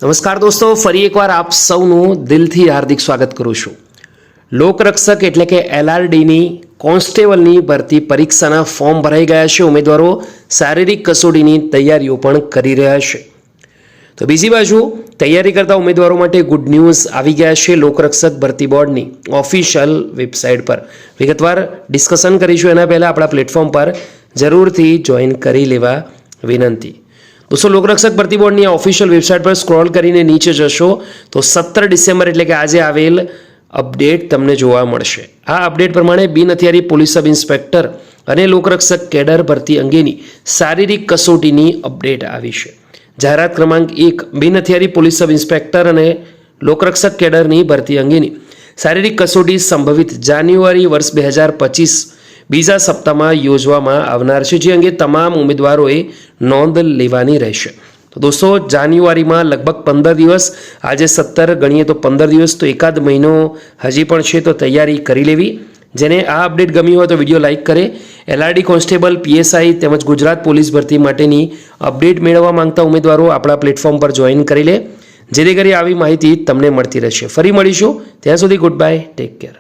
નમસ્કાર દોસ્તો, ફરી એકવાર આપ સૌનું દિલથી હાર્દિક સ્વાગત કરું છું. લોકરક્ષક એટલે કે LRDની કોન્સ્ટેબલની ભરતી પરીક્ષાના ફોર્મ ભરાઈ ગયા છે. ઉમેદવારો શારીરિક કસોટીની તૈયારીઓ પણ કરી રહ્યા છે. તો બીજી બાજુ તૈયારી કરતા ઉમેદવારો માટે ગુડ ન્યૂઝ આવી ગયા છે. લોકરક્ષક ભરતી બોર્ડની ઓફિશિયલ વેબસાઇટ પર વિગતવાર ડિસ્કશન કરીશું. એના પહેલાં આપણા પ્લેટફોર્મ પર જરૂરથી જોઈન કરી લેવા વિનંતી. દોસ્તો, લોકરક્ષક ભરતી બોર્ડની ઓફિશિયલ વેબસાઇટ પર સ્ક્રોલ કરીને નીચે જશો તો 17 ડિસેમ્બર એટલે કે આજે આવેલ અપડેટ તમને જોવા મળશે. આ અપડેટ પ્રમાણે બિન હથિયારી પોલીસ સબ ઇન્સ્પેક્ટર અને લોકરક્ષક કેડર ભરતી અંગેની શારીરિક કસોટીની અપડેટ આવી છે. જાહેરાત ક્રમાંક 1, બિન હથિયારી પોલીસ સબ ઇન્સ્પેક્ટર અને લોકરક્ષક કેડરની ભરતી અંગેની શારીરિક કસોટી સંભવિત જાન્યુઆરી વર્ષ 2025 બીજા સપ્તાહમાં યોજવામાં આવનાર છે, જે અંગે તમામ ઉમેદવારોએ નોંધ લેવાની રહેશે. તો દોસ્તો, જાન્યુઆરીમાં લગભગ 15 દિવસ, આજે 17 ગણીએ તો 15 દિવસ, તો એકાદ મહિનો હજી પણ છે, તો તૈયારી કરી લેવી. જેને આ અપડેટ ગમી હોય તો વિડીયો લાઇક કરે. LRD કોન્સ્ટેબલ, PSI તેમજ ગુજરાત પોલીસ ભરતી માટેની અપડેટ મેળવવા માંગતા ઉમેદવારો આપણા પ્લેટફોર્મ પર જોઈન કરી લે, જેથી કરી આવી માહિતી તમને મળતી રહેશે. ફરી મળીશું, ત્યાં સુધી ગુડ બાય, ટેક કેર.